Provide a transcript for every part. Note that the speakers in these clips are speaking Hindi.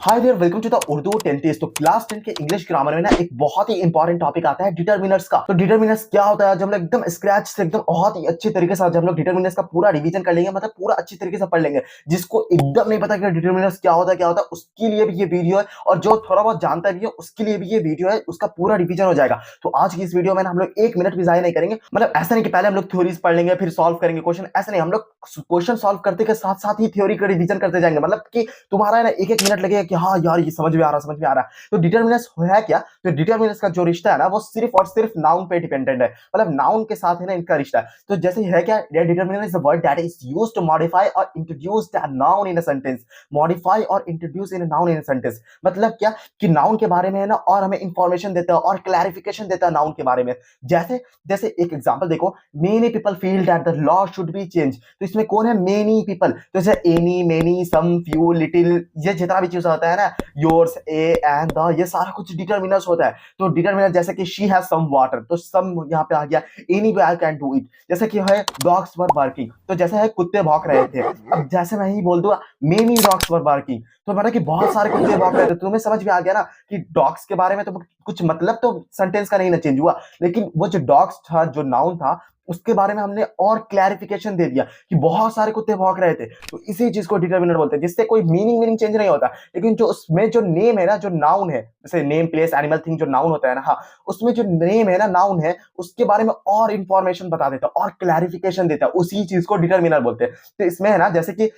Hi there, welcome to the Urdu 10 test. तो क्लास 10 के इंग्लिश ग्रामर में ना एक बहुत ही इंपॉर्टेंट टॉपिक आता है डिटरमिनर्स का। तो डिटरमिनर्स क्या होता है, जब हम लोग एकदम स्क्रैच से एकदम बहुत ही अच्छे तरीके से जब हम लोग डिटरमिनर्स का पूरा रिवीजन कर लेंगे, मतलब पूरा अच्छी तरीके से पढ़ लेंगे। जिसको एकदम नहीं पता कि डिटरमिनर्स क्या होता है उसके लिए भी ये वीडियो है, और जो थोड़ा बहुत जानता भी है उसके लिए भी ये वीडियो है, उसका पूरा रिवीजन हो जाएगा। तो आज की इस वीडियो में ना हम लोग 1 मिनट भी जाया नहीं करेंगे। मतलब ऐसा नहीं कि पहले हम लोग थ्योरीज पढ़ लेंगे फिर सॉल्व करेंगे क्वेश्चन, ऐसा नहीं। हम लोग क्वेश्चन सॉल्व करते के साथ साथ ही थ्योरी का रिवीजन करते जाएंगे। मतलब कि तुम्हारा है ना 1-1 मिनट लगेगा कि हाँ यार ये समझ में आ रहा है। तो डिटरमिनर्स है क्या? तो डिटरमिनर्स का जो रिश्ता है ना वो सिर्फ और सिर्फ नाउन पे डिपेंडेंट है। मतलब नाउन के साथ है ना इनका रिश्ता है। तो जैसे है क्या, determiner is a word that is used to modify और introduce the noun in a sentence. Modify और introduce in a noun in a sentence मतलब क्या कि नाउन के बारे में है ना और हमें इंफॉर्मेशन देता है और क्लैरिफिकेशन देता है नाउन के बारे में। जैसे जैसे एक एग्जांपल देखो, many people feel that the law should be change. तो इसमें कौन है? Many people. तो जैसे एनी, मेनी, सम, फ्यू, लिटिल, ये जितना भी चीज होता है ना, योर्स, ए एंड द, ये सारा कुछ डिटरमिनर्स होता है। तो डिटरमिनर जैसे कि शी हैज सम वाटर, तो सम यहाँ पे आ गया। Any way I can do it. जैसे कि है डॉग्स वर बार्किंग, तो जैसे है कुत्ते भौंक रहे थे। अब जैसे मैं ही बोल दूंगा मेनी डॉग्स वर बार्किंग, तो मतलब कि बहुत सारे कुत्ते भौंक रहे थे। तो तुम्हें समझ में आ गया ना कि डॉग्स के बारे में तो कुछ मतलब तो सेंटेंस का नहीं ना चेंज हुआ, लेकिन वो जो डॉग्स था, जो नाउन था, उसके बारे में हमने और क्लैरिफिकेशन दे दिया कि बहुत सारे कुत्ते भौंक रहे थे। तो इसी चीज को डिटरमिनर बोलते हैं, जिससे कोई मीनिंग चेंज नहीं होता। लेकिन जो उसमें जो नेम है ना, जो नाउन है, जैसे नेम, प्लेस, एनिमल, थिंग, जो नाउन होता है ना, हाँ, उसमें जो नेम है ना, नाउन है, उसके बारे में और इंफॉर्मेशन बता देता है और क्लैरिफिकेशन देता है। उसी चीज को डिटरमिनर बोलते हैं। तो इसमें है ना जैसे कि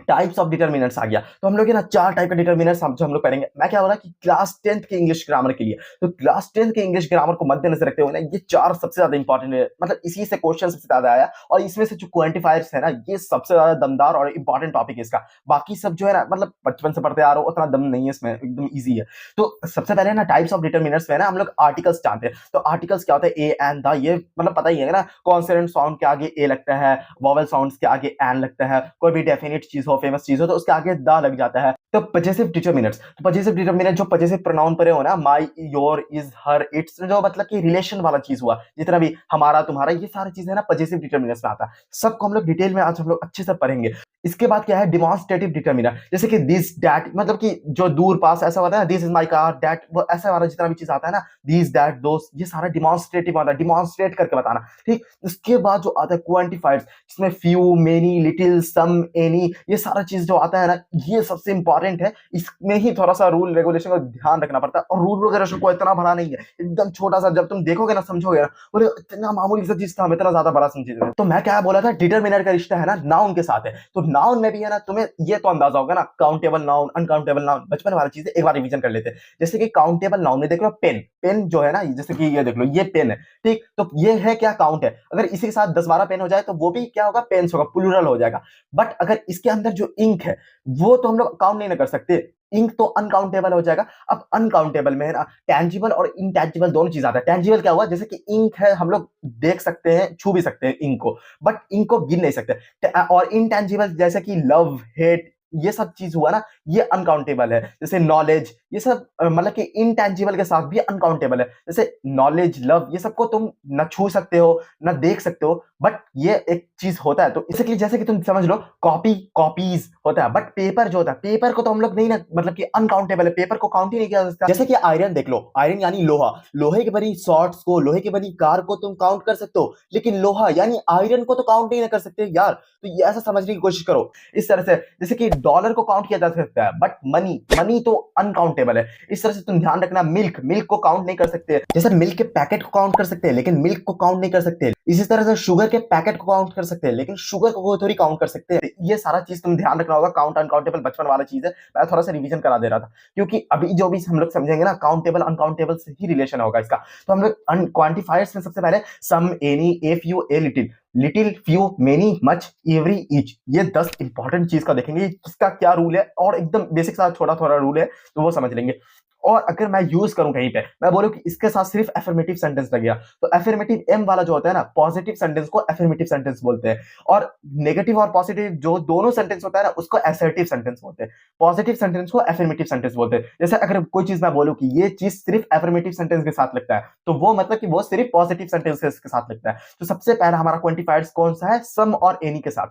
टाइप्स ऑफ डिटरमिनर्स आ गया। तो हम लोग ना 4 टाइप का डिटरमिनर्स हम लोग करेंगे। मैं क्या बोला कि क्लास 10th के इंग्लिश ग्रामर के लिए, तो क्लास 10th के इंग्लिश ग्रामर को मद्देनजर रखते हुए ना ये 4 सबसे ज्यादा इंपॉर्टेंट है। मतलब इसी से क्वेश्चन सबसे ज्यादा आया, और इसमें से जो क्वांटिफायर्स है ना, ये सबसे ज्यादा दमदार और इंपॉर्टेंट टॉपिक है इसका। बाकी सब जो है ना, मतलब बचपन से पढ़ते आ रहे हो, उतना दम नहीं है इसमें, एकदम ईजी है। तो सबसे पहले ना टाइप्स ऑफ डिटरमिनर्स में ना हम लोग आर्टिकल्स जानते हैं। तो आर्टिकल्स क्या होता है? ए एंड द, ये मतलब पता ही है ना, कॉन्सोनेंट साउंड के आगे ए लगता है, वोवेल साउंड्स के आगे एन लगता है। कोई भी डेफिनेट चीज हो, फेमस चीज हो, तो उसके आगे द लग जाता है। तो पजेसिव डिटरमिनर्स, तो पजेसिव डिटरमिनर जो पजेसिव प्रोनाउन पर हो ना, माई, योर, इज, हर, इट्स, जो मतलब कि रिलेशन वाला चीज हुआ, जितना भी हमारा, तुम्हारा, ये सारी चीजें ना पजेसिव डिटरमिनर्स में आता है। सबको हम लोग डिटेल में आज हम लोग अच्छे से पढ़ेंगे। इसके बाद क्या है? डिमॉन्स्ट्रेटिव डिटरमिनर, जैसे कि दिस, दैट, मतलब कि जो दूर पास ऐसा होता है ना, this is my car, that, वो ऐसा वाला जितना भी चीज आता है ना, दिस, दैट, दोस, ये सारा डिमॉन्स्ट्रेटिव आता है, डिमॉन्स्ट्रेट करके बताना। ठीक। इसके बाद जो आता है क्वांटिफायर्स, जिसमें फ्यू, मेनी, लिटिल, सम, एनी, ये सारा चीज जो आता है ना, ये सबसे इंपॉर्टेंट है। इसमें ही थोड़ा सा रूल रेगुलेशन का ध्यान रखना पड़ता है, और रूल वगैरह को इतना बड़ा नहीं है, एकदम छोटा सा। जब तुम देखोगे ना, समझोगे ना, बोले इतना मामूली सा चीज था, हम इतना ज्यादा बड़ा समझे थे। तो मैं क्या बोला था, डिटरमिनर का रिश्ता है ना नाउन के साथ है। तो नाउन में भी है ना, तुम्हें ये तो अंदाजा होगा ना, काउंटेबल नाउन, अनकाउंटेबल नाउन, बचपन वाली चीजें एक बार रिवीजन कर लेते हैं। जैसे कि काउंटेबल नाउन में देख लो, पेन, पेन जो है ना, जैसे कि ये देख लो, ये पेन है। ठीक। तो ये है क्या? काउंट है। अगर इसी के साथ 10-12 पेन हो जाए तो वो भी क्या होगा? पेन्स होगा, प्लूरल हो जाएगा। बट अगर इसके अंदर जो इंक है, वो तो हम लोग काउंट नहीं ना कर सकते। इंक तो अनकाउंटेबल हो जाएगा। अब अनकाउंटेबल में है ना टेंजिबल और इनटेंजिबल दोनों चीज आता है। टेंजिबल क्या हुआ? जैसे कि इंक है, हम लोग देख सकते हैं, छू भी सकते हैं इंक को, बट इंक को गिन नहीं सकते। और इनटेंजिबल जैसे कि लव, हेट, ये सब चीज हुआ ना, ये अनकाउंटेबल है। जैसे नॉलेज, ये सब मतलब कि इनटेंजिबल के साथ भी अनकाउंटेबल है। जैसे नॉलेज, लव, ये सबको तुम ना छू सकते हो ना देख सकते हो, बट ये एक चीज होता है। तो इसके लिए जैसे कि तुम समझ लो, कॉपी, कॉपीज होता है, बट पेपर जो होता है, पेपर को तो हम लोग नहीं ना, मतलब कि अनकाउंटेबल है, पेपर को काउंट ही नहीं किया जा सकता। जैसे कि आयरन देख लो, आयरन यानी लोहा, लोहे की बनी शॉर्ट्स को, लोहे की बनी कार को तुम काउंट कर सकते हो, लेकिन लोहा यानी आयरन को तो काउंट नहीं ना कर सकते यार। तो ये ऐसा समझने की कोशिश करो इस तरह से। जैसे कि डॉलर को काउंट किया जा सकता है, बट मनी, मनी तो अनकाउंटेबल है। इस तरह से तुम ध्यान रखना। मिल्क, मिल्क को काउंट नहीं कर सकते। जैसे मिल्क के पैकेट को काउंट कर सकते हैं, लेकिन मिल्क को काउंट नहीं कर सकते। इसी तरह से शुगर के पैकेट को काउंट कर सकते हैं, लेकिन शुगर को थोड़ी काउंट कर सकते हैं। ये सारा चीज तुम ध्यान रखना होगा। काउंट अनकाउंटेबल बचपन वाला चीज है, मैं थोड़ा सा रिवीजन करा दे रहा था, क्योंकि अभी जो भी हम लोग समझेंगे ना, काउंटेबल अनकाउंटेबल से ही रिलेशन होगा इसका। तो हम लोग क्वांटिफायर्स में सबसे पहले some, any, a, few, a, little, little, few, many, much, every, each, ये 10 इंपॉर्टेंट चीज का देखेंगे, किसका क्या रूल है, और एकदम बेसिक सा छोटा थोड़ा रूल है, तो वो समझ लेंगे। और अगर मैं यूज करूं कहीं पे, मैं बोलूं कि इसके साथ सिर्फ एफर्मेटिव सेंटेंस लगेगा, तो एफर्मेटिव एम वाला जो होता है ना, पॉजिटिव सेंटेंस को एफर्मेटिव सेंटेंस बोलते हैं। और नेगेटिव और पॉजिटिव जो दोनों सेंटेंस होता है ना, उसको असर्टिव सेंटेंस बोलते हैं। पॉजिटिव सेंटेंस को एफर्मेटिव सेंटेंस बोलते हैं। जैसे अगर कोई चीज मैं बोलूं कि ये चीज सिर्फ एफर्मेटिव सेंटेंस के साथ लगता है, तो वो मतलब कि वो सिर्फ पॉजिटिव सेंटेंस के साथ लगता है। तो सबसे पहला हमारा क्वांटिफायर्स कौन सा है? सम और एनी के साथ।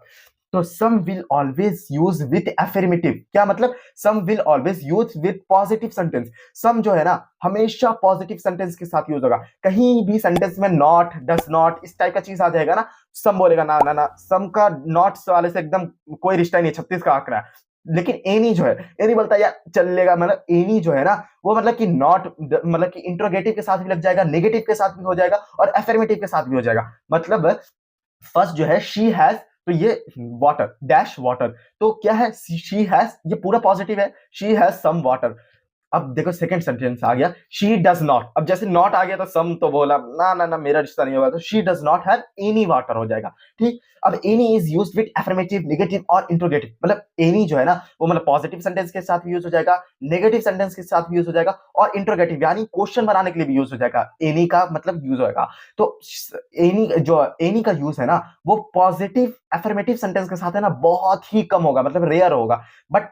तो some will always use with affirmative, क्या मतलब? Some will always use with positive sentence. Some जो है ना हमेशा पॉजिटिव सेंटेंस के साथ यूज होगा। कहीं भी सेंटेंस में नॉट, डस नॉट, इस टाइप का चीज आ जाएगा ना, सम बोलेगा ना ना ना, सम का नॉट वाले से एकदम कोई रिश्ता ही नहीं, 36 का आंकड़ा है। लेकिन एनी जो है, एनी बोलता है यार चलेगा, मतलब एनी जो है ना वो मतलब कि नॉट, मतलब कि इंट्रोगेटिव के साथ भी लग जाएगा, नेगेटिव के साथ भी हो जाएगा और एफर्मेटिव के साथ भी हो जाएगा। मतलब फर्स्ट जो है शी हैज, तो ये वाटर डैश वाटर, तो क्या है? शी हैज, ये पूरा पॉजिटिव है, शी हैज सम वाटर। अब देखो सेकंड सेंटेंस आ गया, शी डज नॉट। अब जैसे नॉट आ गया तो सम तो बोला ना ना ना, मेरा रिश्ता नहीं होगा, तो she does not have any water हो जाएगा। ठीक। अब any is used with affirmative, negative और इंट्रोगेटिव। मतलब एनी जो है ना वो मतलब पॉजिटिव सेंटेंस के साथ भी यूज हो जाएगा, नेगेटिव सेंटेंस के साथ भी यूज हो जाएगा और इंट्रोगेटिव यानी क्वेश्चन बनाने के लिए भी यूज हो जाएगा। एनी का मतलब यूज होगा। तो एनी जो एनी का यूज है ना वो पॉजिटिव एफर्मेटिव सेंटेंस के साथ है ना बहुत ही कम होगा, मतलब रेयर होगा। बट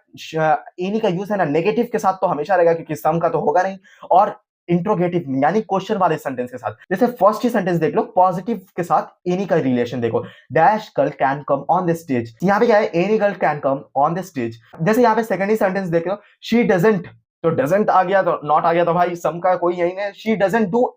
एनी का यूज है ना नेगेटिव के साथ तो हमेशा रहेगा, क्योंकि सम का तो होगा नहीं। और इंट्रोगेटिव यानी क्वेश्चन वाले सेंटेंस के साथ, जैसे फर्स्ट ही सेंटेंस देख लो, पॉजिटिव के साथ एनी का रिलेशन देखो, dash girl can come on the stage. यहाँ पे क्या है? Any girl can come on the stage. जैसे यहाँ पे सेकंड ही सेंटेंस देख लो, शी डजंट, तो डजंट आ गया तो नॉट आ गया, तो भाई सम का कोई यही नहीं, she doesn't do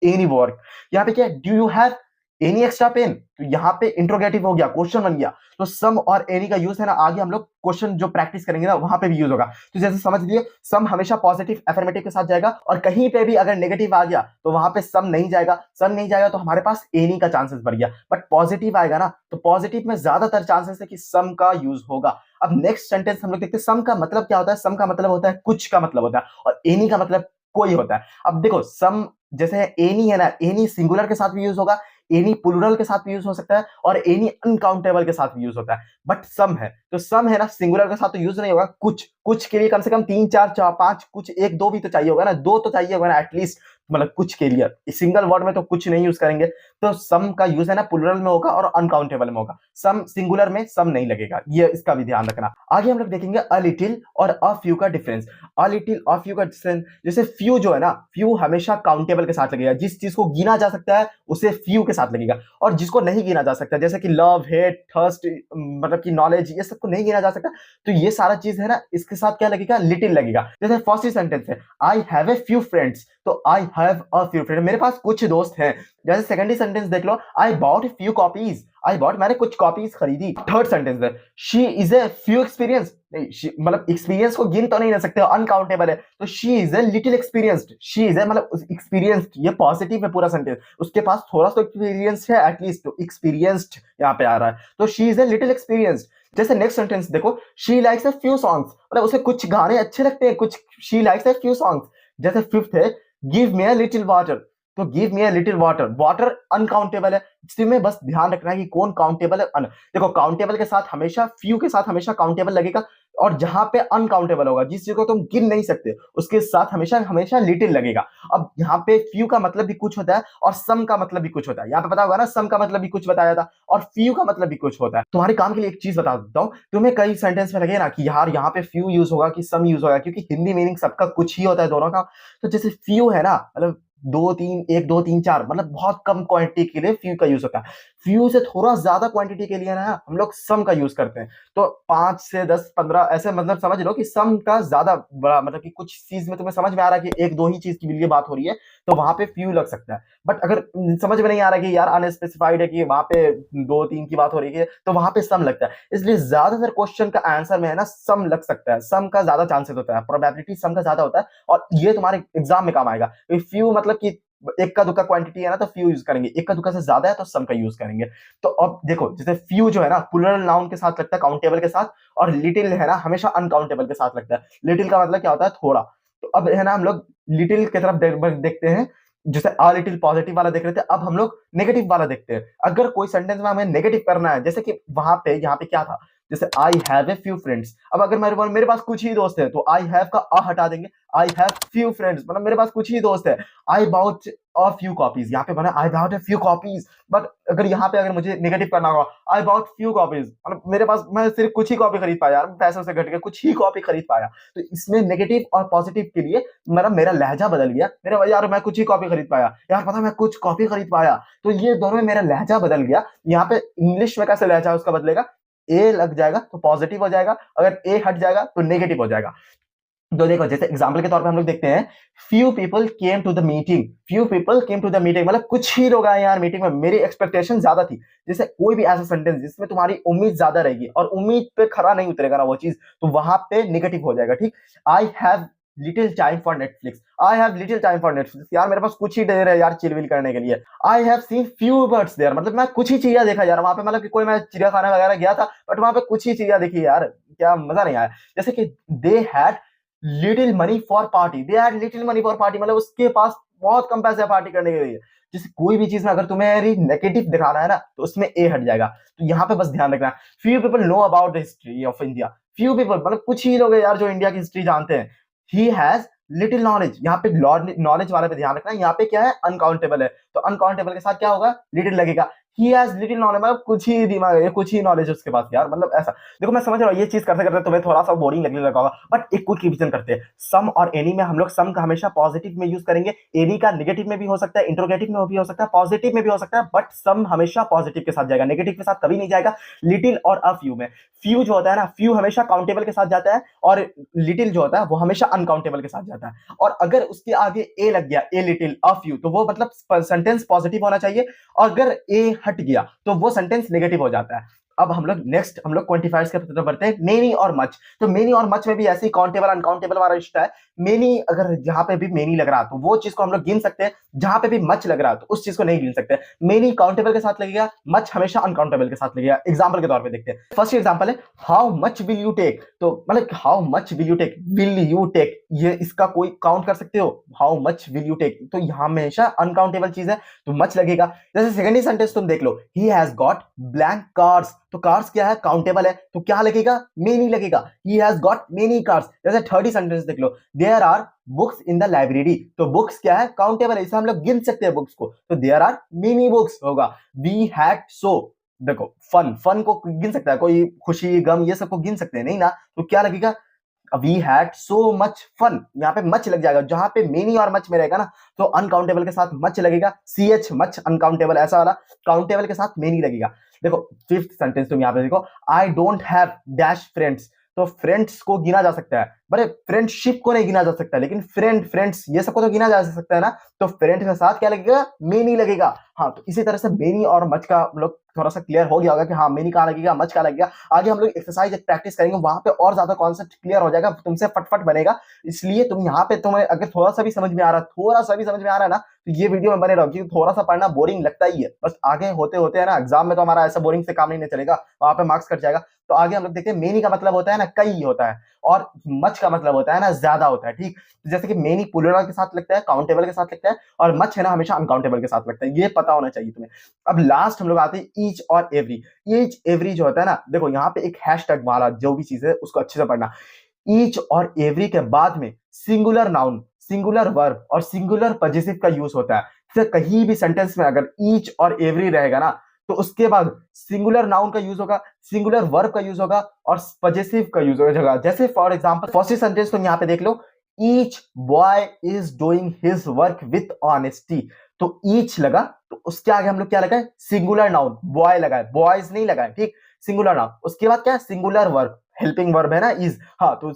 any work. यहाँ पे क्या है? Do you have any extra pen, तो यहाँ पे इंट्रोगेटिव हो गया, क्वेश्चन बन गया। तो सम और एनी का यूज है ना आगे हम लोग क्वेश्चन जो प्रैक्टिस करेंगे ना वहां पे भी यूज होगा। तो जैसे समझ लिए, सम हमेशा पॉजिटिव एफर्मेटिव के साथ जाएगा और कहीं पे भी अगर नेगेटिव आ गया तो वहां पे सम नहीं जाएगा। सम नहीं जाएगा तो हमारे पास एनी का चांसेस बढ़ गया। बट पॉजिटिव आएगा ना तो पॉजिटिव में ज्यादातर चांसेस है कि सम का यूज होगा। अब नेक्स्ट सेंटेंस हम लोग देखते हैं, सम का मतलब क्या होता है? सम का मतलब होता है कुछ का मतलब होता है, और एनी का मतलब कोई होता है। अब देखो सम जैसे एनी है ना, एनी सिंगुलर के साथ भी यूज होगा, एनी प्लूरल के साथ भी यूज हो सकता है और एनी अनकाउंटेबल के साथ भी यूज होता है। बट सम है तो सम है ना सिंगुलर के साथ तो यूज नहीं होगा, कुछ कुछ के लिए कम से कम 3 4 4 5, कुछ एक दो भी तो चाहिए होगा ना, दो तो चाहिए होगा ना एटलीस्ट, मतलब कुछ के लिए। सिंगल वर्ड में तो कुछ नहीं यूज करेंगे। तो सम का यूज है ना प्लूरल में होगा और अनकाउंटेबल में होगा, सम सिंगुलर में सम नहीं लगेगा, ये इसका भी ध्यान रखना। आगे हम लोग देखेंगे अ लिटिल और अ फ्यू का difference. A little a few का डिफरेंस, जैसे फ्यू जो है ना, फ्यू हमेशा काउंटेबल के साथ लगेगा, जिस चीज को गिना जा सकता है उसे फ्यू के साथ लगेगा। और जिसको नहीं गिना जा सकता, जैसे कि लव, हेट, थर्स्ट, मतलब कि नॉलेज, ये सबको नहीं गिना जा सकता, तो ये सारा चीज है ना इसके साथ क्या लगेगा? लिटिल लगेगा। जैसे फर्स्ट सेंटेंस है, I have a few friends, तो I have a few friend, मेरे पास कुछ दोस्त हैं। जैसे सेकंड सेंटेंस देख लो, I bought a few copies, I bought मैंने कुछ कॉपीज खरीदी। थर्ड सेंटेंस है, she is a few experience, मतलब एक्सपीरियंस को गिन तो नहीं रह सकते, अनकाउंटेबल है, तो she is a little experienced, she is a मतलब एक्सपीरियंस्ड, ये पॉजिटिव है पूरा सेंटेंस, उसके पास थोड़ा सा एक्सपीरियंस है एटलीस्ट, तो एक्सपीरियंस्ड यहाँ पे आ रहा है, तो she is a little experienced. जैसे नेक्स्ट सेंटेंस देखो, she likes a few songs, मतलब उसे कुछ गाने अच्छे लगते हैं, कुछ she likes a few songs. जैसे फिफ्थ है, give me a little water, तो give me a little water, water uncountable है, इसमें बस ध्यान रखना है कि कौन काउंटेबल है। देखो काउंटेबल के साथ हमेशा, फ्यू के साथ हमेशा काउंटेबल लगेगा, और जहां पे अनकाउंटेबल होगा, जिस चीज को तुम गिन नहीं सकते, उसके साथ हमेशा हमेशा लिटिल लगेगा। अब यहाँ पे फ्यू का मतलब भी कुछ होता है और सम का मतलब भी कुछ होता है, यहाँ पे पता होगा ना, सम का मतलब भी कुछ बताया था और फ्यू का मतलब भी कुछ होता है। तुम्हारे काम के लिए एक चीज बता देता हूँ, तुम्हें कई सेंटेंस में लगे ना कि यार यहाँ पे फ्यू यूज होगा कि सम यूज होगा, क्योंकि हिंदी मीनिंग सबका कुछ ही होता है दोनों का। तो जैसे फ्यू है ना, मतलब दो तीन, एक दो तीन चार, मतलब बहुत कम क्वांटिटी के लिए फ्यू का यूज होता है। फ्यू से थोड़ा ज्यादा क्वांटिटी के लिए ना हम लोग सम का यूज करते हैं। तो 5 से 10 15 ऐसे, मतलब समझ लो कि सम का ज्यादा बड़ा, मतलब कि कुछ चीज में तुम्हें समझ में आ रहा है कि एक दो ही चीज की लिए बात हो रही है, तो वहां पे फ्यू लग सकता है। बट अगर समझ में नहीं आ रहा कि यार अनस्पेसिफाइड है कि वहां पे दो तीन की बात हो रही है, तो वहां पे सम लगता है। इसलिए ज्यादातर क्वेश्चन का आंसर में है ना सम लग सकता है, सम का ज्यादा चांसेस होता है, प्रोबेबिलिटी सम का ज्यादा होता है, और ये तुम्हारे एग्जाम में काम आएगा। फ्यू मतलब कि एक का दुका क्वांटिटी है ना तो फ्यू यूज करेंगे, एक का दुका से ज्यादा है तो सम का यूज करेंगे। तो अब देखो, जैसे फ्यू जो है ना प्लूरल नाउन के साथ लगता है, काउंटेबल के साथ, और लिटिल है ना हमेशा अनकाउंटेबल के साथ लगता है। लिटिल का मतलब क्या होता है? थोड़ा। तो अब है ना हम लोग लिटिल की तरफ देखते हैं, जैसे आ लिटिल पॉजिटिव वाला देख रहे थे, अब हम लोग नेगेटिव वाला देखते हैं। अगर कोई सेंटेंस में हमें नेगेटिव करना है, जैसे कि वहां पे यहाँ पे क्या था, जैसे आई हैव ए फ्यू फ्रेंड्स, अब अगर मेरे पास कुछ ही दोस्त है, तो आई हैव का आ हटा देंगे, आई हैव फ्यू फ्रेंड्स, मतलब मेरे पास कुछ ही दोस्त है। I bought a few copies, यहाँ पे बना I bought a few copies, but अगर यहाँ पे अगर मुझे नेगेटिव करना होगा, आई बाउट फ्यू कॉपीज, मतलब मेरे पास, मैं सिर्फ कुछ ही कॉपी खरीद पाया यार, पैसों से घट के कुछ ही कॉपी खरीद पाया। तो इसमें नेगेटिव और पॉजिटिव के लिए मेरा लहजा बदल गया, मेरा यार मैं कुछ ही कॉपी खरीद पाया, यार पता मैं कुछ कॉपी खरीद पाया, तो ये दोनों में मेरा लहजा बदल गया। यहाँ पे इंग्लिश में कैसे लहजा उसका बदलेगा? ए लग जाएगा तो पॉजिटिव हो जाएगा, अगर ए हट जाएगा तो नेगेटिव हो जाएगा। तो देखो जैसे एग्जांपल के तौर पे हम लोग देखते हैं, few people came to the meeting, few people came to the meeting, मतलब कुछ ही लोग आए यार मीटिंग में, मेरी एक्सपेक्टेशन ज्यादा थी। जैसे कोई भी ऐसा सेंटेंस जिसमें तुम्हारी उम्मीद ज्यादा रहेगी और उम्मीद पे खरा नहीं उतरेगा ना वो चीज, तो वहां पे निगेटिव हो जाएगा। ठीक, I have little time for Netflix, I have little time for Netflix, यार मेरे पास कुछ ही देर है यार चिलविल करने के लिए। I have seen few birds there, मतलब मैं कुछ ही चिड़िया देखा यार वहां पे, मतलब कि कोई मैं चिड़ियाखाना वगैरह गया था बट वहां पे कुछ ही चिड़िया देखी यार, क्या मजा नहीं आया। जैसे कि they had little money for party, they had little money for party, मतलब उसके पास बहुत कम पैसे है पार्टी करने के लिए। जैसे कोई भी चीज में अगर तुम्हें नेगेटिव दिखाना है ना तो उसमें ए हट जाएगा, तो यहाँ पे बस ध्यान रखना। Few people know about the history of India, few people मतलब कुछ ही लोग हैं यार जो इंडिया की हिस्ट्री जानते हैं। ही हैज लिटिल नॉलेज, यहाँ पे नॉलेज वाले पे ध्यान रखना, यहाँ पे क्या है अनकाउंटेबल है, तो अनकाउंटेबल के साथ क्या होगा लिटिल लगेगा। ही हैज लिटिल नॉलेज मतलब कुछ ही दिमाग है, कुछ ही नॉलेज उसके पास यार, मतलब ऐसा। देखो मैं समझ रहा हूँ ये चीज करते करते तुम्हें थोड़ा सा बोरिंग लगने लगा होगा, बट एक क्विक रिवीजन करते हैं। सम और एनी में हम लोग सम का हमेशा पॉजिटिव में यूज करेंगे, एनी का नेगेटिव में भी हो सकता है, इंट्रोगेटिव में भी हो सकता है, पॉजिटिव में भी हो सकता है, बट सम हमेशा पॉजिटिव के साथ जाएगा, नेगेटिव के साथ कभी नहीं जाएगा। लिटिल और अ फ्यू में, फ्यू जो होता है ना, फ्यू हमेशा काउंटेबल के साथ जाता है और लिटिल जो होता है वो हमेशा अनकाउंटेबल के साथ जाता है। और अगर उसके आगे ए लग गया, ए लिटिल अ फ्यू, तो वो मतलब सेंटेंस पॉजिटिव होना चाहिए, अगर ए हट गया तो वो सेंटेंस नेगेटिव हो जाता है। अब हम लोग नेक्स्ट हम लोग क्वांटिफायर्स के तरफ बढ़ते हैं, मेनी और मच। तो मेनी और मच में भी ऐसे ही काउंटेबल अनकाउंटेबल वाला रिश्ता है। मेनी अगर जहां पे भी मेनी लग रहा है तो वो चीज को हम लोग गिन सकते हैं, जहां पे भी मच लग रहा है तो उस चीज को नहीं गिन सकते। मेनी काउंटेबल के साथ लगेगा, मच हमेशा अनकाउंटेबल के साथ लगेगा। एग्जांपल के तौर पे देखते हैं, फर्स्ट एग्जांपल है how much will you take, तो मतलब how much will you take, will you take, ये इसका कोई काउंट कर सकते हो, how much will you take, तो यहां हमेशा अनकाउंटेबल चीज है तो मच लगेगा। जैसे सेकंड सेंटेंस तुम देख लो, he has got blank cars, तो कार्स क्या है काउंटेबल है तो क्या लगेगा मेनी लगेगा, he has got many cars. जैसे थर्ड सेंटेंस देख लो, there are books in the library, तो बुक्स क्या है काउंटेबल है, इसे हम लोग गिन सकते हैं बुक्स को, तो देयर आर मेनी बुक्स होगा। वी हैड सो, देखो फन, फन को गिन सकता है कोई, खुशी गम ये सबको गिन सकते हैं नहीं ना, तो क्या लगेगा we had so much fun, यहाँ पे मच लग जाएगा, जहां पे मेनी और मच में रहेगा ना तो अनकाउंटेबल के साथ मच लगेगा, सी एच मच अनकाउंटेबल ऐसा वाला, काउंटेबल के साथ मेनी लगेगा। देखो फिफ्थ सेंटेंस तुम यहाँ पे देखो, I don't have dash friends, तो फ्रेंड्स को गिना जा सकता है, बड़े फ्रेंडशिप को नहीं गिना जा सकता, लेकिन फ्रेंड फ्रेंड्स ये सबको तो गिना जा सकता है ना, तो फ्रेंड के साथ क्या लगेगा मेनी लगेगा। हाँ तो इसी तरह से मेनी और मच का हम लोग थोड़ा सा क्लियर हो गया होगा कि हाँ मेनी कहाँ लगेगा मच कहाँ लगेगा। आगे हम लोग एक्सरसाइज प्रैक्टिस करेंगे, वहां पे और ज्यादा कॉन्सेप्ट क्लियर हो जाएगा, तुमसे फटफट बनेगा। इसलिए तुम यहाँ पे तुम्हें अगर थोड़ा सा भी समझ में आ रहा है, थोड़ा सा भी समझ में आ रहा है ना, तो ये वीडियो में बने रहो, क्योंकि थोड़ा सा पढ़ना बोरिंग लगता ही है, बस आगे होते होते है ना एग्जाम में तो हमारा ऐसा बोरिंग से काम नहीं चलेगा, वहां पे मार्क्स कट जाएगा। तो आगे हम लोग देखते हैं, मेनी का मतलब होता है ना कई होता है, और मच का मतलब होता है ना ज्यादा होता है। ठीक, जैसे कि मेनी प्लूरल के साथ लगता है, काउंटेबल के साथ लगता है, और मच है ना हमेशा अनकाउंटेबल के साथ लगता है, ये पता होना चाहिए तुम्हें। अब लास्ट हम लोग आते हैं ईच और एवरी। ईच एवरी जो होता है ना, देखो यहाँ पे एक हैशटैग वाला जो भी चीज है उसको अच्छे से पढ़ना। ईच और एवरी के बाद में सिंगुलर नाउन, सिंगुलर वर्ब और सिंगुलर पजेसिव का यूज होता है। जैसे कहीं भी सेंटेंस में अगर ईच और एवरी रहेगा ना तो उसके बाद सिंगुलर नाउन का यूज होगा, सिंगुलर वर्ब का यूज होगा और पजेसिव का यूज होगा। जैसे फॉर एग्जांपल फर्स्ट सेंटेंस तुम यहाँ पे देख लो, each boy is doing his work with honesty, तो ईच लगा तो उसके आगे हम लोग क्या लगाए सिंगुलर नाउन, बॉय लगाए, बॉयज नहीं लगाए, ठीक, सिंगुलर नाउन। उसके बाद क्या सिंगुलर वर्ब, हेल्पिंग वर्ब है ना इज, हाँ तो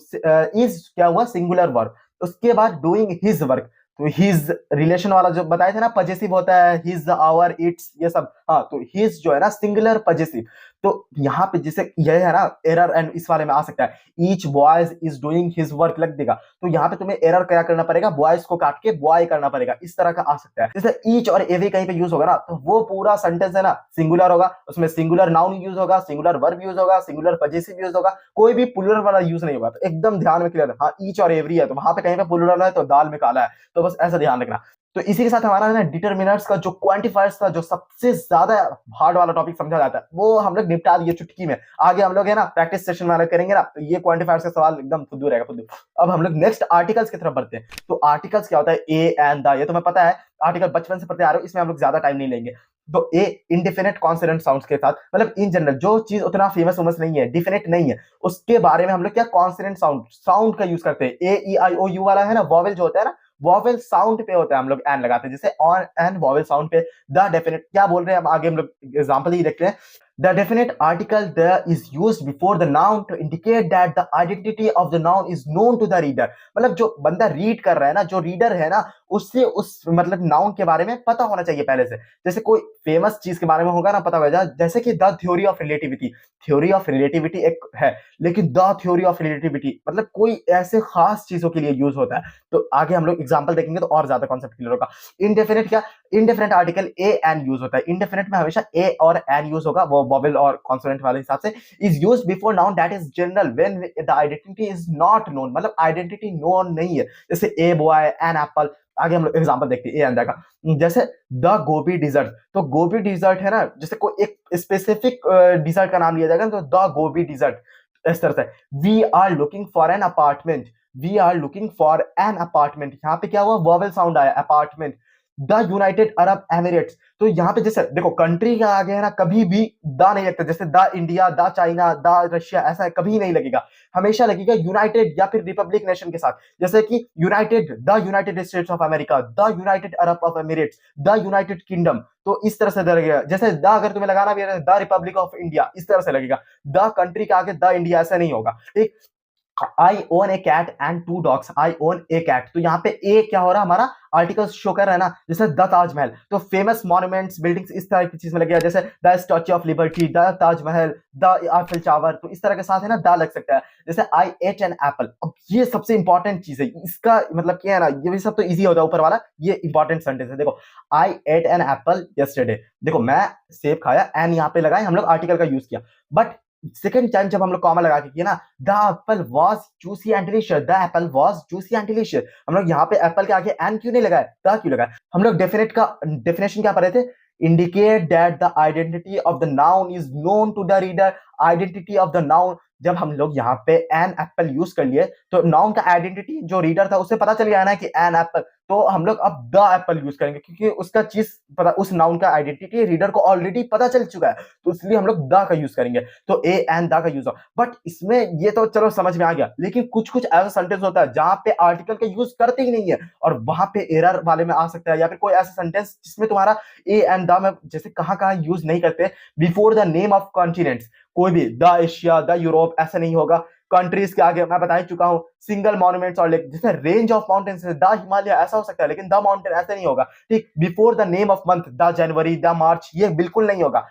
इज क्या हुआ सिंगुलर वर्ब। उसके बाद डूइंग हिज वर्क, तो हिज रिलेशन वाला जो बताए थे ना पजेसिव होता है, हिज आवर इट्स ये सब, हाँ तो हिज जो है ना सिंगुलर पजेसिव। तो यहाँ पे जैसे यह है ना एरर एंड इस वाले में आ सकता है, each boys is doing his work लग देगा, तो यहाँ पे तुम्हें एरर क्या करना पड़ेगा, बॉयज को काट के बॉय करना पड़ेगा, इस तरह का आ सकता है। जैसे ईच और एवरी कहीं पे यूज होगा ना तो वो पूरा सेंटेंस है ना सिंगुलर होगा, उसमें सिंगुलर नाउन यूज होगा, सिंगुलर वर्ब यूज होगा, सिंगुलर पजेसिव यूज होगा, कोई भी प्लूरल वाला यूज नहीं होगा। तो एकदम ध्यान में क्लियर है, हाँ ईच और एवरी है तो वहां पे कहीं पे प्लूरल है तो दाल में काला है, तो बस ऐसा ध्यान रखना। तो इसी के साथ हमारा ना डिटरमिनर्स का जो क्वांटिफायर्स था, जो सबसे ज्यादा हार्ड वाला टॉपिक समझा जाता है, वो हम लोग निपटा दिए चुटकी में। आगे हम लोग है ना प्रैक्टिस सेशन वाला करेंगे ना तो ये क्वांटिफायर्स का सवाल एकदम फुद्दू रहेगा फुद्दू। अब हम लोग नेक्स्ट आर्टिकल्स की तरफ बढ़ते हैं। तो आर्टिकल्स क्या होता है, ए एंड द, ये तुम्हें पता है, आर्टिकल बचपन से पढ़ते आ रहे हो, इसमें हम लोग ज्यादा टाइम नहीं लेंगे। तो ए इंडिफिनिट कॉन्सोनेंट साउंड्स के साथ, मतलब इन जनरल जो चीज उतना फेमस उमस नहीं है, डिफिनिट नहीं है, उसके बारे में हम लोग क्या कॉन्सोनेंट साउंड, साउंड का यूज करते हैं। ए ई आई ओ यू वाला है ना वॉवेल जो होता है ना, वॉवेल साउंड पे होता है हम लोग एन लगाते हैं, जैसे ऑन एन वॉवेल साउंड पे। द डेफिनेट क्या बोल रहे हैं, हम आगे हम लोग एग्जांपल ही देखते हैं। The definite article there is used before the noun to indicate that the identity of the noun is known to the reader. मतलब जो बंदा रीड कर रहा है ना, जो रीडर है ना, उससे उस मतलब नाउन के बारे में पता होना चाहिए पहले से। जैसे कोई फेमस चीज के बारे में होगा ना, पता होगा, जैसे कि the theory of relativity. Theory of relativity एक है, लेकिन द थ्योरी ऑफ रिलेटिविटी मतलब कोई ऐसे खास चीजों के लिए यूज होता है। तो आगे हम लोग एग्जांपल देखेंगे तो और ज्यादा कॉन्सेप्ट क्लियर होगा। इनडेफिनेट क्या, indefinite article A N use होता है। इनडेफिनेट में हमेशा ए और एन यूज होगा, वो वोवेल और कॉन्सोनेंट वाले हिसाब से। Is used before noun that is general when the identity is not known, मतलब आइडेंटिटी नोन नहीं है। जैसे ए बॉय, एन एप्पल। आगे हम लोग एग्जांपल देखते हैं ए एंड का। जैसे द गोबी डिजर्ट, तो गोबी डिजर्ट है ना, जैसे कोई एक स्पेसिफिक डिजर्ट का नाम लिया जाएगा तो द गोबी डिजर्ट इस तरह से। We are looking for an apartment, we are looking for an apartment, यहाँ पे क्या हुआ, वोवेल साउंड आया, apartment. The United Arab Emirates, तो यहाँ पे जैसे देखो कंट्री के आगे है ना कभी भी द नहीं लगता। जैसे the India, the China, the Russia, ऐसा है, कभी नहीं लगेगा, हमेशा लगेगा यूनाइटेड या फिर रिपब्लिक नेशन के साथ। जैसे कि United, the United states of America, the United Arab of Emirates, the United kingdom. तो इस तरह से लगेगा। जैसे द अगर तुम्हें लगाना भी है द रिपब्लिक ऑफ इंडिया, इस तरह से लगेगा। द कंट्री के आगे द इंडिया ऐसा नहीं होगा, ठीक। I own a cat and two dogs, I own a cat, तो यहाँ पे ए क्या हो रहा है, हमारा आर्टिकल शो कर रहा है ना। जैसे द ताजमहल, तो फेमस मॉन्यूमेंट्स, बिल्डिंग्स, इस तरह की चीज में लगेगा। जैसे the statue of liberty, the Taj Mahal, the Eiffel tower, तो इस तरह के साथ है ना द लग सकता है। जैसे आई एट एन एप्पल, अब ये सबसे इंपॉर्टेंट चीज है, इसका मतलब क्या है ना, ये सब तो इजी होता है ऊपर वाला, ये इंपॉर्टेंट सेंटेंस है। देखो आई एट एन एप्पल यस्टरडे, देखो मैं सेब खाया, एन यहाँ पे लगाए, हम लोग आर्टिकल का यूज किया। बट सेकंड टाइम जब हम लोग कॉमा लगा के किया ना, the Apple was juicy and delicious, the Apple was juicy and delicious, हम लोग यहाँ पे एप्पल के आगे एन क्यों नहीं लगाए, द क्यों लगाए। हम लोग डेफिनेट का डेफिनेशन क्या पढ़ रहे थे, indicate that the identity of the noun is known to the reader. Identity of the noun, जब हम लोग यहाँ पे एन एप्पल यूज कर लिए तो नाउन का आइडेंटिटी जो रीडर था उसे पता चल गया ना कि एन एप्पल, तो हम लोग अब द एप्पल यूज करेंगे क्योंकि उसका चीज पता, उस नाउन का आइडेंटिटी रीडर को ऑलरेडी पता चल चुका है, तो इसलिए हम लोग द का यूज करेंगे। तो ए एन द का यूज हो। बट इसमें ये तो चलो समझ में आ गया, लेकिन कुछ कुछ ऐसा सेंटेंस होता है जहां पे आर्टिकल का यूज करते ही नहीं है, और वहां पे एरर वाले में आ सकता है, या फिर कोई ऐसा सेंटेंस जिसमें तुम्हारा ए एंड द में जैसे कहां यूज नहीं करते, before the name of continents, कोई भी द एशिया, द यूरोप, ऐसा नहीं होगा। कंट्रीज के आगे मैं बता ही चुका हूं, सिंगल मॉन्यूमेंट्स और लेक, जैसे range of mountains, the Himalaya ऐसा हो सकता है, लेकिन द माउंटेन ऐसा नहीं होगा, ठीक। Before the name of month, the January, the March, ये बिल्कुल नहीं होगा।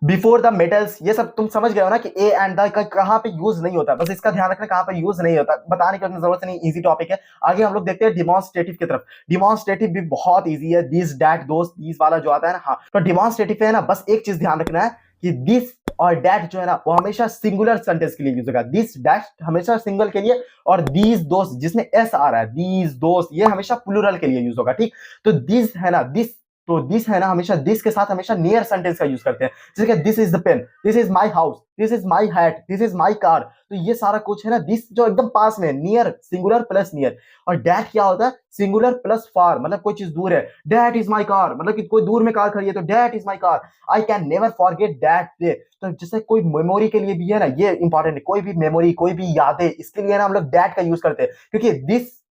बिफोर द मेटल्स, ये सब तुम समझ गए हो ना कि ए एंड द कहां पे यूज नहीं होता, बस इसका ध्यान रखना कहां पे यूज नहीं होता, बताने की जरूरत नहीं, इजी टॉपिक है। आगे हम लोग देखते हैं डिमॉन्स्ट्रेटिव की तरफ। डिमॉन्स्ट्रेटिव भी बहुत इजी है, दिस दैट दोस दीस वाला जो आता है ना, हाँ, तो डिमॉन्स्ट्रेटिव है ना, बस एक चीज ध्यान रखना है कि दिस और डैट जो है ना वो हमेशा सिंगुलर सेंटेंस के लिए यूज होगा। दिस डैट हमेशा सिंगल के लिए, और दीज दोस्त जिसमें एस आ रहा है, दीज दोस्त, ये हमेशा प्लूरल के लिए यूज होगा, ठीक। तो दिस है ना, दिस, तो दिस है ना, हमेशा दिस के साथ हमेशा नियर सेंटेंस का यूज करते हैं। जैसे कि this is the pen, this is my house, this is my hat, this is my car, तो ये सारा कुछ है ना, दिस जो एकदम पास में, नियर, सिंगुलर प्लस नियर। और डैट क्या होता है, सिंगुलर प्लस फार, मतलब कोई चीज दूर है, डैट इज माय कार, मतलब कि कोई दूर में कार खड़ी है तो that is my car, I can never forget that day. तो जैसे कोई मेमोरी के लिए भी है ना, ये इंपॉर्टेंट है, कोई भी मेमोरी, कोई भी यादें, इसके लिए ना हम लोग डैट का यूज करते हैं, क्योंकि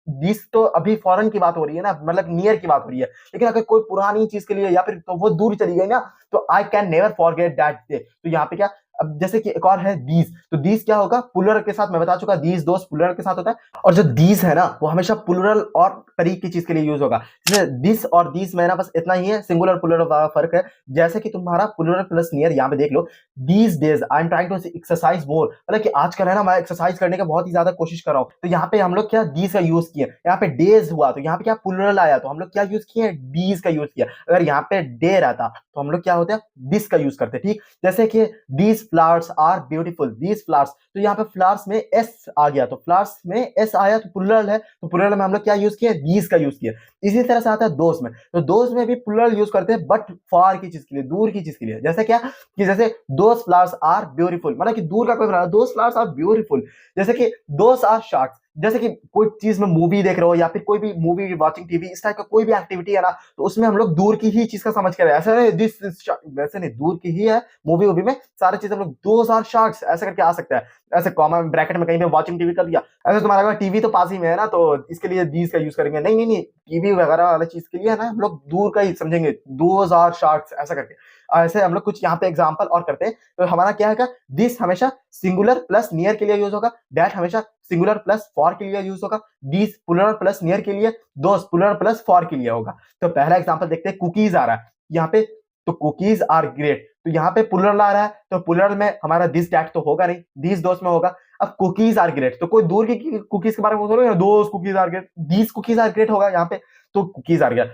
दिस तो अभी फॉरेन की बात हो रही है ना, मतलब नियर की बात हो रही है, लेकिन अगर कोई पुरानी चीज के लिए या फिर तो वो दूर चली गई ना, तो I can never forget that day. तो यहाँ पे क्या, अब जैसे कि एक और है दीज, तो दीज क्या होगा, प्लूरल के साथ, मैं बता चुका, दीज दोस्त प्लूरल के साथ होता है, और जो दीज है ना वो हमेशा प्लूरल और तरीके की चीज के लिए यूज होगा। जैसे दिस और दीज में ना बस इतना ही है, सिंगुलर प्लूरल वाला फर्क है। जैसे कि तुम्हारा प्लूरल प्लस नियर, यहाँ पे देख लो, these days I am trying to exercise more, मतलब कि आजकल है ना मैं एक्सरसाइज करने का बहुत ही ज्यादा कोशिश कर रहा हूँ, तो यहाँ पे हम लोग क्या दीज का यूज किए। यहाँ पे डेज हुआ तो यहाँ पे क्या प्लूरल आया, तो हम लोग क्या यूज किए, दीज का यूज किया। अगर यहाँ पे डे रहता तो हम लोग क्या होता है, दिस का यूज करते, ठीक। जैसे कि these flowers are beautiful, these flowers, तो यहाँ पे फ्लावर्स में एस आ गया, तो फ्लावर्स में एस आया तो प्लूरल है, तो प्लूरल में हम लोग क्या यूज किए, दीज का यूज किया। इसी तरह से आता है दोस्त में, तो दोस्त में भी प्लूरल यूज करते हैं, बट फार की चीज के लिए, दूर की चीज के लिए। जैसे क्या कि जैसे दोस्त फ्लावर्स आर ब्यूटीफुल, मतलब कि दूर का कोई फ्लावर, दोस्त फ्लावर्स आर ब्यूटीफुल। जैसे कि दोस्त आर शार्क्स, जैसे कि कोई चीज में मूवी देख रहे हो या फिर कोई भी मूवी वाचिंग टीवी, इस टाइप का कोई भी एक्टिविटी है ना, तो उसमें हम लोग दूर की ही चीज का समझ कर रहे हैं, ऐसा नहीं दिस वैसे नहीं, दूर की ही है, मूवी वूवी में सारी चीज हम लोग दोस्त आर शार्क्स ऐसे करके आ सकता है, ऐसे कॉमा ब्रैकेट में कहीं पे वाचिंग टीवी कर दिया, ऐसे तुम्हारा टीवी तो पास ही में है ना, तो इसके लिए दीज का यूज करेंगे, नहीं नहीं नहीं, टीवी वगैरह वाला चीज के लिए है ना हम लोग दूर का ही समझेंगे, दोज आर शार्क्स ऐसा करके। ऐसे हम लोग कुछ यहाँ पे एग्जांपल और करते हैं। तो हमारा क्या है, दिस हमेशा सिंगुलर प्लस नियर के लिए यूज होगा, दैट हमेशा सिंगुलर प्लस फॉर के लिए यूज होगा, दिस प्लुरल प्लस नियर के लिए, दोस प्लुरल प्लस फॉर के लिए होगा। तो पहला एग्जांपल देखते हैं, कुकीज आ रहा है यहाँ पे, तो कुकीज आर ग्रेट, तो यहाँ पे प्लुरल आ रहा है, तो प्लुरल में हमारा दिस दैट तो होगा नहीं, दिस दोस में होगा। अब कुकीज आर ग्रेट, तो कोई दूर की कुकीज के बारे में बोल रहे हो, those cookies are great, these cookies are great होगा यहाँ पे, तो कुकीज आर ग्रेट।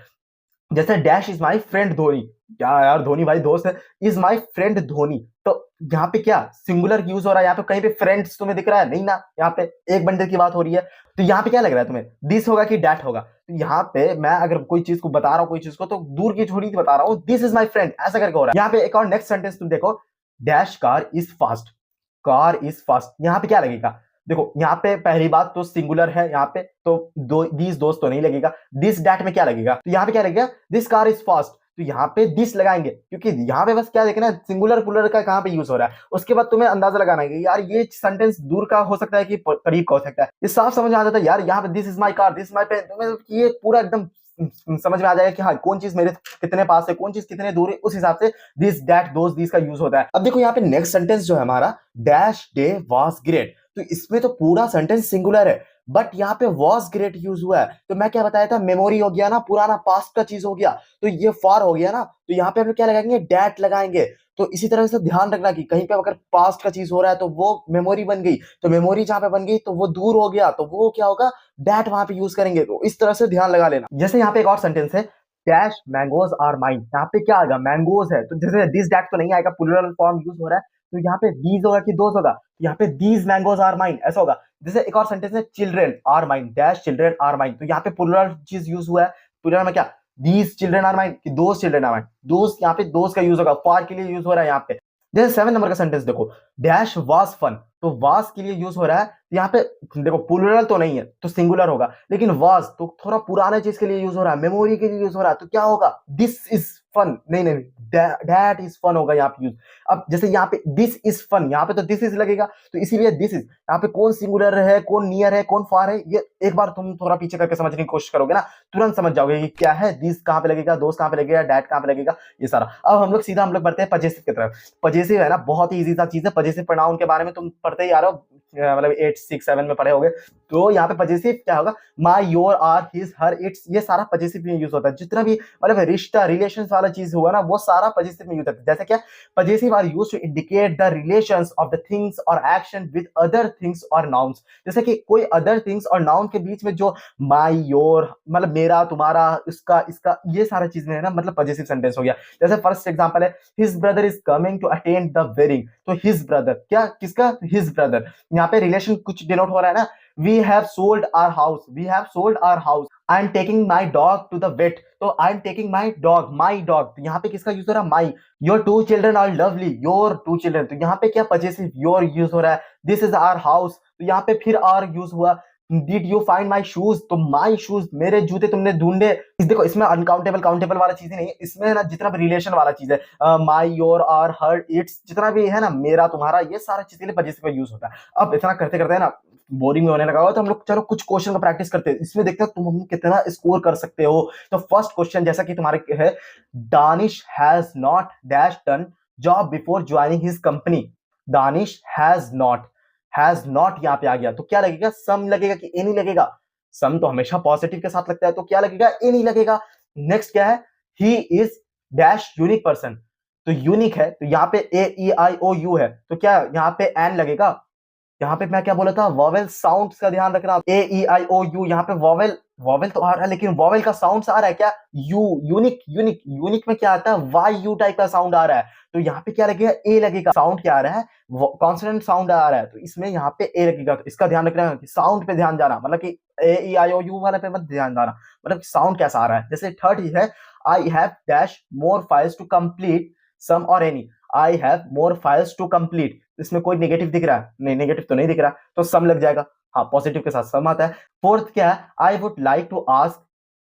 जैसे dash is my friend Dhoni, क्या यार धोनी भाई दोस्त है, इज माई फ्रेंड धोनी, तो यहाँ पे क्या सिंगुलर यूज हो रहा है, यहाँ पे कहीं पे फ्रेंड्स तुम्हें दिख रहा है नहीं ना, यहाँ पे एक बंदे की बात हो रही है। तो यहाँ पे क्या लग रहा है तुम्हें, दिस होगा कि डैट होगा? तो यहाँ पे मैं अगर कोई चीज को बता रहा हूँ, कोई चीज को, तो दूर की छोड़ी बता रहा हूँ, दिस इज माई फ्रेंड ऐसा करके हो रहा है। यहाँ पे एक और नेक्स्ट सेंटेंस तुम देखो, dash car is fast, car is fast, यहाँ पे क्या लगेगा? देखो यहाँ पे पहली बात तो सिंगुलर है यहाँ पे, तो दिस दोस्त तो नहीं लगेगा। दिस डैट में क्या लगेगा? तो यहाँ पे क्या लगेगा, दिस कार इज फास्ट, तो यहाँ पे दिस लगाएंगे, क्योंकि यहाँ पे बस क्या देखना सिंगुलर प्लुरल का कहाँ पे यूज हो रहा है, उसके बाद तुम्हें अंदाजा लगाना है कि यार ये सेंटेंस दूर का हो सकता है कि करीब का हो सकता है। ये साफ समझ में आ जाता है यार, यहाँ पे this is my car, this is my pen, तुम्हें ये पूरा एकदम समझ में आ जाएगा कि हाँ कौन चीज मेरे कितने पास है, कौन चीज कितने दूर है, उस हिसाब से दिस दैट दोस दिस का यूज होता है। अब देखो यहाँ पे नेक्स्ट सेंटेंस जो है हमारा, डैश डे वाज ग्रेट, तो इसमें तो पूरा सेंटेंस सिंगुलर है, बट यहाँ पे वॉज ग्रेट यूज हुआ है। तो मैं क्या बताया था, मेमोरी हो गया ना, पुराना पास्ट का चीज हो गया, तो ये फॉर हो गया ना, तो यहाँ पे हम क्या लगाएंगे, डैट लगाएंगे। तो इसी तरह से ध्यान रखना कि कहीं पे अगर पास्ट का चीज हो रहा है तो वो मेमोरी बन गई, तो मेमोरी जहां पे बन गई तो वो दूर हो गया, तो वो क्या होगा, डैट वहां पे यूज करेंगे। तो इस तरह से ध्यान लगा लेना। जैसे यहाँ पे एक और सेंटेंस है, डैश मैंगोज आर माइन, यहाँ पे क्या आएगा, मैंगोज है, तो जैसे दिस डैट तो नहीं आएगा, प्लुरल फॉर्म यूज हो रहा है, तो यहाँ पे दीज होगा कि दोस होगा, यहाँ पे दीज मैंगोज आर माइन ऐसा होगा। जैसे एक और सेंटेंस है, children are mine, dash children are mine, तो यहाँ पे प्लुरल चीज यूज हुआ है, प्लुरल में क्या, दीज चिल्ड्रेन आर माइन कि दोस चिल्ड्रेन आर माइन, दोस यहाँ पे दोस का यूज होगा, फॉर के लिए यूज हो रहा है यहाँ पे। जैसे 7 नंबर का सेंटेंस देखो, डैश वाज फन, तो वाज के लिए यूज हो रहा है, यहाँ पे देखो प्लुरल तो नहीं है तो सिंगुलर होगा, लेकिन वाज तो थोड़ा पुराने चीज के लिए यूज हो रहा है, मेमोरी के लिए यूज हो रहा है, तो क्या होगा, दिस इज फन, नहीं नहीं दैट इज फन होगा यहाँ पे यूज। अब जैसे यहाँ पे दिस इज फन, यहाँ पे तो दिस इज लगेगा, तो इसीलिए दिस इज, यहाँ पे कौन सिंगुलर है, कौन नियर है, कौन फार है, ये एक बार तुम थोड़ा पीछे करके समझने की कोशिश करोगे ना, तुरंत समझ जाओगे कि क्या है, दिस कहाँ पे लगेगा, दोस्त कहाँ पे लगेगा, डैट कहाँ पे लगेगा, ये सारा। अब हम लोग सीधा बढ़ते हैं पजेसिव की तरफ। पजेसिव है ना, बहुत ही इजी सा चीज है, पजेसिव प्रोनाउन के बारे में तुम पढ़ते ही आ रहे हो, मतलब 8 6 7 में पढ़े होगे। तो यहाँ पे पजेसिव क्या होगा, my your our his her its, ये सारा पजेसिव में यूज होता है, जितना भी मतलब रिश्ता रिलेशन वाला चीज हुआ ना, वो सारा पजेसिव में यूज होता है। जैसे क्या, possessive are used to indicate the relations of the things or action with other things or nouns. जैसे कि कोई अदर थिंग्स और नाउन के बीच में जो माई योर मतलब मेरा तुम्हारा इसका इसका ये सारा चीज में है ना, मतलब पजेसिव सेंटेंस हो गया। जैसे फर्स्ट एग्जांपल है, his brother is coming to attend the wedding, तो हिज ब्रदर क्या, किसका, हिज ब्रदर, यहाँ पे रिलेशन कुछ डिनोट हो रहा है ना। We have sold our house, we have sold our house, I am taking my dog to the vet, तो I am taking my dog, तो यहाँ पे किसका यूज हो रहा है, my, your 2 children are lovely, your 2 children, तो यहाँ पे क्या पजेसिव your यूज हो रहा है। This is our house, तो यहाँ पे फिर our यूज हुआ। Did you find my shoes, तो my shoes, मेरे जूते तुमने ढूंढे। देखो इसमें अनकाउंटेबल काउंटेबल वाला चीज ही नहीं है, इसमें ना जितना भी रिलेशन वाला चीज है, my your our her its, जितना भी है ना, मेरा तुम्हारा, ये सारा चीज के लिए पजेसिव का यूज होता है। अब इतना करते करते है ना बोरिंग में होने लगा हो, तो हम लोग चलो कुछ क्वेश्चन का प्रैक्टिस करते हैं, इसमें देखते हैं तुम कितना स्कोर कर सकते हो। तो फर्स्ट क्वेश्चन जैसा कि तुम्हारे है, Danish has not dash done job before joining his company, Danish has not यहाँ पे आ गया, तो क्या लगेगा, सम लगेगा कि एनी लगेगा, सम तो हमेशा पॉजिटिव के साथ लगता है, तो क्या लगेगा, एनी लगेगा। नेक्स्ट क्या है, he is dash unique person, तो यूनिक है, तो यहाँ पे AEIOU है, तो क्या यहाँ पे एन लगेगा। यहाँ पे मैं क्या बोला था, वॉवेल साउंड्स का ध्यान रखना, AEIOU, यहाँ पे वॉवेल तो आ रहा है, लेकिन वॉवेल का साउंड आ रहा है क्या, यूनिक में क्या आता है, YU टाइप का साउंड आ रहा है, तो यहाँ पे क्या लगेगा, ए लगेगा। साउंड क्या आ रहा है, कॉन्सोनेंट साउंड आ रहा है, तो इसमें यहाँ पे ए लगेगा, तो इसका ध्यान रखना है, साउंड पे ध्यान जाना, मतलब कि AEIOU वाले पे मत ध्यान जाना, मतलब साउंड कैसा आ रहा है। जैसे थर्ड है, I have dash more files to complete some और any, I have more files to complete, इसमें कोई नेगेटिव दिख रहा है, नहीं नेगेटिव तो नहीं दिख रहा, तो सम लग जाएगा, हाँ पॉजिटिव के साथ सम आता है। फोर्थ क्या है, I would like to ask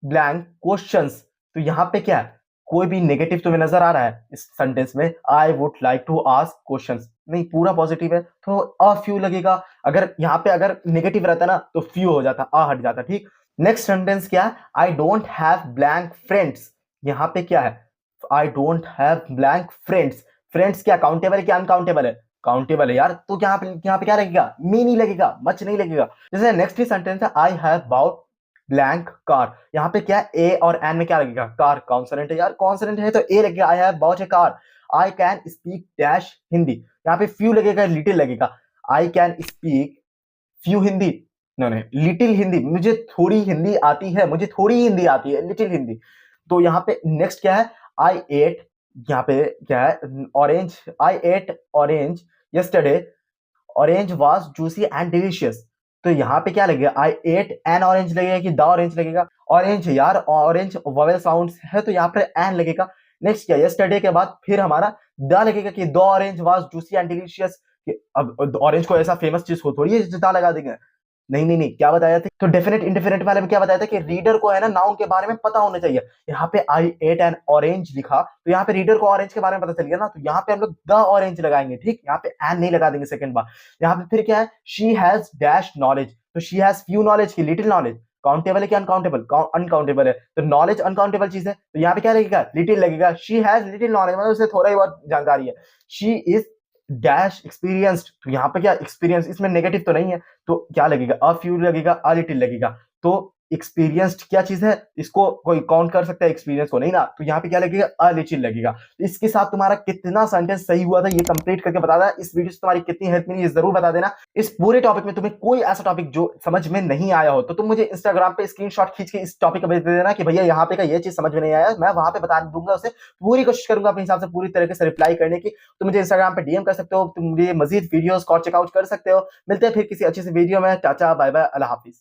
blank questions, तो यहाँ पे क्या है, कोई भी नेगेटिव तुम्हें नजर आ रहा है इस सेंटेंस में, I would like to ask questions, नहीं पूरा पॉजिटिव है, तो अ फ्यू लगेगा। अगर यहाँ पे अगर नेगेटिव रहता ना तो फ्यू हो जाता, आ हट जाता, ठीक। नेक्स्ट सेंटेंस क्या है, I don't have blank friends, यहाँ पे क्या है, I don't have blank friends. Friends क्या काउंटेबल है क्या अनकाउंटेबल है? काउंटेबल है यार। तो यहाँ पे क्या लगेगा? मी नहीं लगेगा, मच नहीं लगेगा। जैसे नेक्स्ट ही सेंटेंस है I have bought blank car. यहाँ पे क्या ए और एन में क्या लगेगा? कार। कॉन्सोनेंट है यार, कॉन्सोनेंट है तो ए लगेगा। I have bought a car. I can speak dash Hindi. यहाँ पे फ्यू लगेगा, लिटिल लगेगा। I can speak few Hindi. नहीं, लिटिल हिंदी। मुझे थोड़ी हिंदी आती है, मुझे थोड़ी हिंदी आती है, लिटिल हिंदी। तो यहाँ पे नेक्स्ट क्या है? आई एट, यहाँ पे क्या है? Orange. I ate orange yesterday. Orange was juicy and delicious. तो यहाँ पे क्या लगेगा? आई एट एन ऑरेंज लगेगा कि द ऑरेंज लगेगा? ऑरेंज यार, ऑरेंज वोवेल साउंड्स है तो यहाँ पे एन लगेगा। नेक्स्ट क्या? यस्टरडे के बाद फिर हमारा द लगेगा कि the orange was juicy and delicious. अब ऑरेंज को ऐसा फेमस चीज हो थोड़ी है द लगा देंगे। नहीं नहीं नहीं, क्या बताया था? तो डेफिनेट इंडेफिनेट वाले में क्या बताया था कि रीडर को है ना नाउन के बारे में पता होना चाहिए। यहाँ पे आई एट एन ऑरेंज लिखा तो यहाँ पे रीडर को ऑरेंज के बारे में पता चल गया ना, तो यहाँ पे हम लोग द ऑरेंज लगाएंगे। ठीक, यहाँ पे एन नहीं लगा देंगे सेकंड बार। यहाँ पे फिर क्या है? She has dash knowledge. तो शी हैज फ्यू नॉलेज की लिटिल नॉलेज। काउंटेबल है कि अनकाउंटेबल? अनकाउंटेबल है। तो नॉलेज अनकाउंटेबल चीज है तो यहाँ पे क्या लगेगा? लिटिल लगेगा। शी हैज लिटिल नॉलेज मतलब उसे थोड़ा ही बहुत जानकारी है। She is dash experienced. तो यहाँ पे क्या एक्सपीरियंस, इसमें नेगेटिव तो नहीं है तो क्या लगेगा? अ फ्यू लगेगा, अ लिटिल लगेगा। तो एक्सपीरियंस्ड क्या चीज है? इसको कोई काउंट कर सकता है एक्सपीरियंस को? नहीं ना। तो यहाँ पे क्या लगेगा? अ लिटिल लगेगा। तो इसके साथ तुम्हारा कितना सेंटेंस सही हुआ था ये कंप्लीट करके बता देना। इस वीडियो से तुम्हारी कितनी हेल्प मिली ये जरूर बता देना। इस पूरे टॉपिक में तुम्हें कोई ऐसा टॉपिक जो समझ में नहीं आया हो तो तुम मुझे इंस्टाग्राम पे स्क्रीनशॉट खींच के इस टॉपिक का भेज देना कि भैया यहाँ पे का ये चीज समझ में नहीं आया। मैं वहां पे बता दूंगा, उसे पूरी कोशिश करूंगा अपने हिसाब से पूरी तरीके से रिप्लाई करने की। तो मुझे इंस्टाग्राम पे डीएम कर सकते हो, तुम मुझे मजीद वीडियोस को चेकआउट कर सकते हो। मिलते हैं फिर किसी अच्छी सी वीडियो में। टाटा बाय बाय, अल्लाह हाफिज।